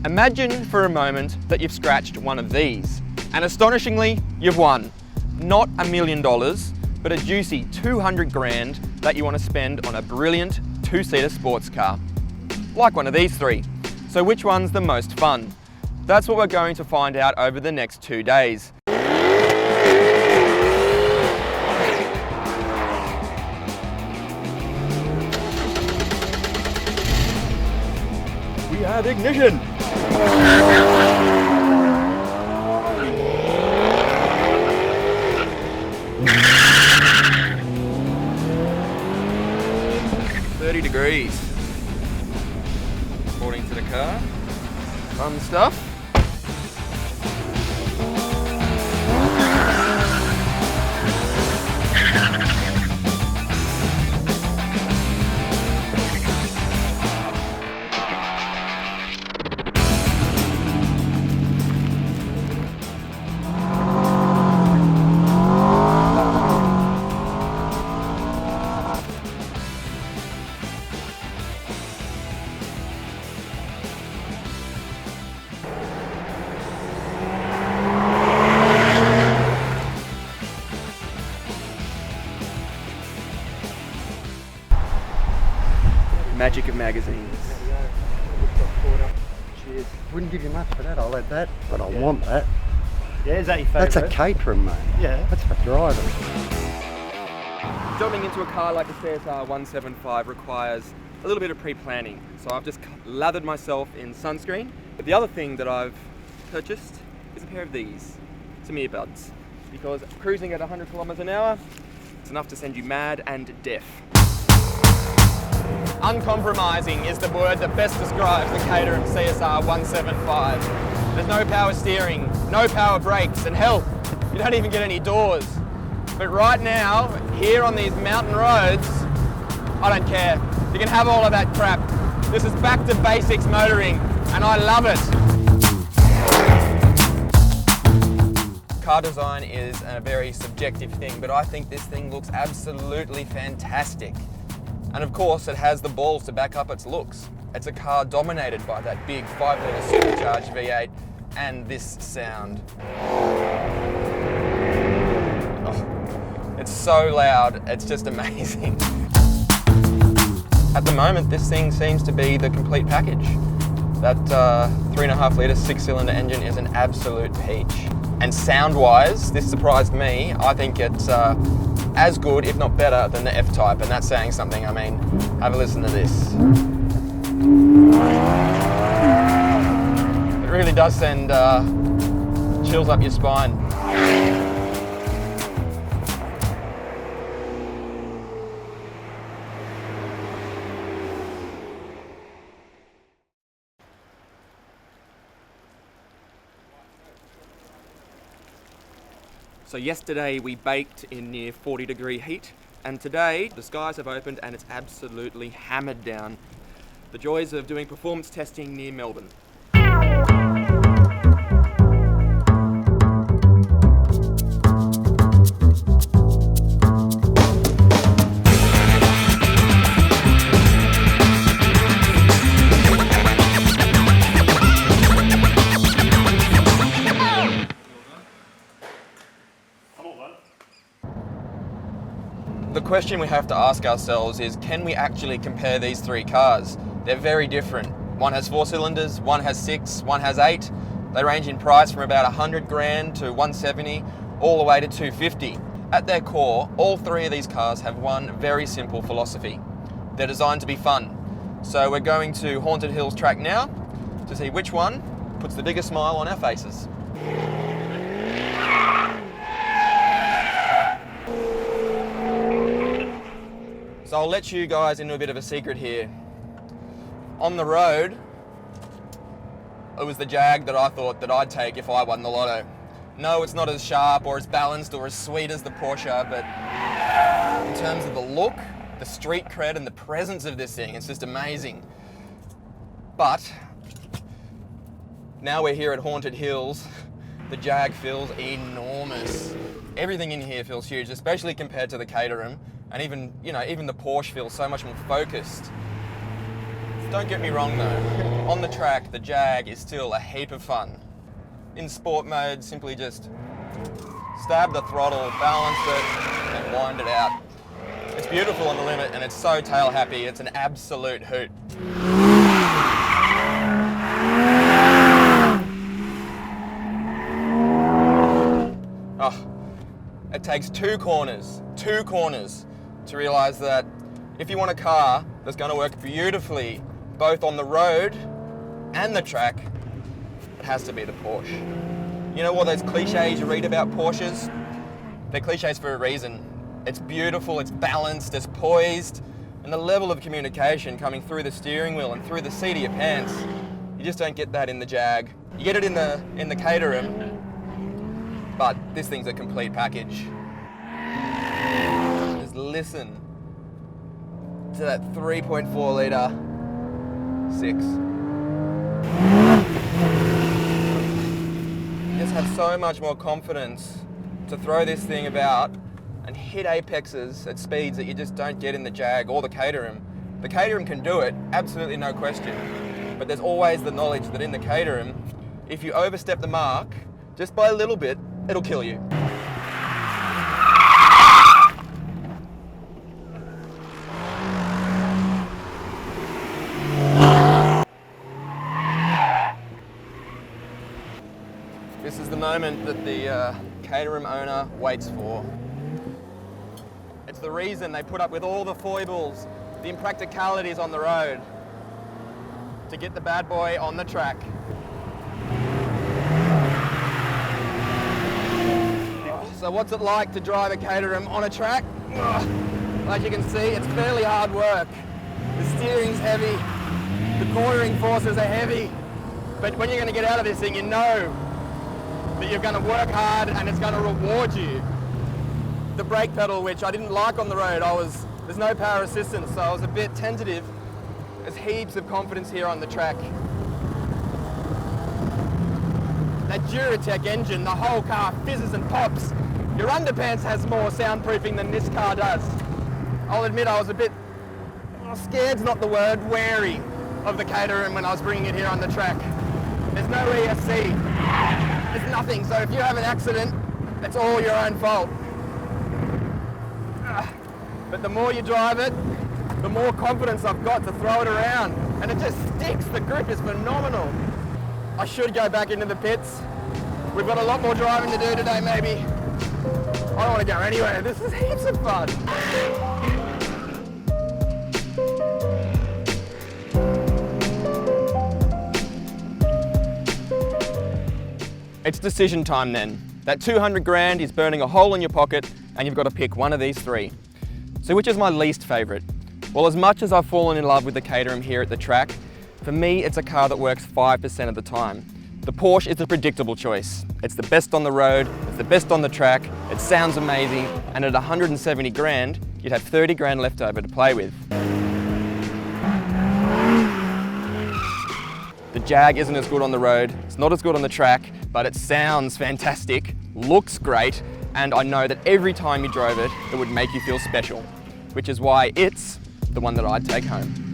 Imagine for a moment that you've scratched one of these, and astonishingly, you've won. Not $1 million, but a juicy 200 grand that you want to spend on a brilliant two-seater sports car. Like one of these three. So which one's the most fun? That's what we're going to find out over the next 2 days. We have ignition! Degrees, according to the car. Fun stuff. Magic of magazines. Cheers. Wouldn't give you much for that, I'll add that, but I want that. Yeah, is that your favourite? That's a Caterham, mate. Yeah. That's for drivers. Jumping into a car like the CSR175 requires a little bit of pre-planning. So I've just lathered myself in sunscreen. But the other thing that I've purchased is a pair of these, some earbuds. Because cruising at 100 kilometers an hour, it's enough to send you mad and deaf. Uncompromising is the word that best describes the Caterham CSR175. There's no power steering, no power brakes, and hell, you don't even get any doors. But right now, here on these mountain roads, I don't care. You can have all of that crap. This is back to basics motoring, and I love it. Car design is a very subjective thing, but I think this thing looks absolutely fantastic. And of course, it has the balls to back up its looks. It's a car dominated by that big 5-litre supercharged V8 and this sound. Oh, it's so loud, it's just amazing. At the moment, this thing seems to be the complete package. That 3.5-litre 6-cylinder engine is an absolute peach. And sound-wise, this surprised me. I think it's as good, if not better, than the F-Type, and that's saying something. I mean, have a listen to this. It really does send chills up your spine. So yesterday we baked in near 40-degree heat, and today the skies have opened and it's absolutely hammered down. The joys of doing performance testing near Melbourne. The question we have to ask ourselves is, can we actually compare these three cars? They're very different. One has 4 cylinders, one has 6, one has 8. They range in price from about 100 grand to 170, all the way to 250. At their core, all three of these cars have one very simple philosophy. They're designed to be fun. So we're going to Haunted Hills track now to see which one puts the biggest smile on our faces. So I'll let you guys into a bit of a secret here. On the road, it was the Jag that I thought that I'd take if I won the lotto. No, it's not as sharp or as balanced or as sweet as the Porsche, but in terms of the look, the street cred and the presence of this thing, it's just amazing. But now we're here at Haunted Hills. The Jag feels enormous. Everything in here feels huge, especially compared to the Caterham. And even the Porsche feels so much more focused. Don't get me wrong though, on the track the Jag is still a heap of fun. In sport mode, simply just stab the throttle, balance it, and wind it out. It's beautiful on the limit and it's so tail happy, it's an absolute hoot. Oh, it takes two corners to realise that if you want a car that's going to work beautifully both on the road and the track, it has to be the Porsche. You know all those cliches you read about Porsches? They're cliches for a reason. It's beautiful, it's balanced, it's poised, and the level of communication coming through the steering wheel and through the seat of your pants, you just don't get that in the Jag. You get it in the Caterham, but this thing's a complete package. Just listen to that 3.4 litre 6. You just have so much more confidence to throw this thing about and hit apexes at speeds that you just don't get in the Jag or the Caterham. The Caterham can do it, absolutely no question, but there's always the knowledge that in the Caterham, if you overstep the mark, just by a little bit, it'll kill you. This is the moment that the Caterham owner waits for. It's the reason they put up with all the foibles, the impracticalities on the road, to get the bad boy on the track. So what's it like to drive a Caterham on a track? Like you can see, it's fairly hard work. The steering's heavy, the cornering forces are heavy, but when you're going to get out of this thing, you know that you're going to work hard and it's going to reward you. The brake pedal, which I didn't like on the road, there's no power assistance, so I was a bit tentative. There's heaps of confidence here on the track. That Duratec engine, the whole car fizzes and pops. Your underpants has more soundproofing than this car does. I'll admit I was a bit, scared's not the word, wary of the Caterham when I was bringing it here on the track. There's no ESC. There's nothing, so if you have an accident, it's all your own fault. But the more you drive it, the more confidence I've got to throw it around. And it just sticks, the grip is phenomenal. I should go back into the pits. We've got a lot more driving to do today, maybe. I don't want to go anywhere, this is heaps of fun. It's decision time then. That 200 grand is burning a hole in your pocket and you've got to pick one of these three. So which is my least favourite? Well, as much as I've fallen in love with the Caterham here at the track, for me it's a car that works 5% of the time. The Porsche is a predictable choice. It's the best on the road, it's the best on the track, it sounds amazing, and at 170 grand, you'd have 30 grand left over to play with. The Jag isn't as good on the road, it's not as good on the track, but it sounds fantastic, looks great, and I know that every time you drove it, it would make you feel special, which is why it's the one that I'd take home.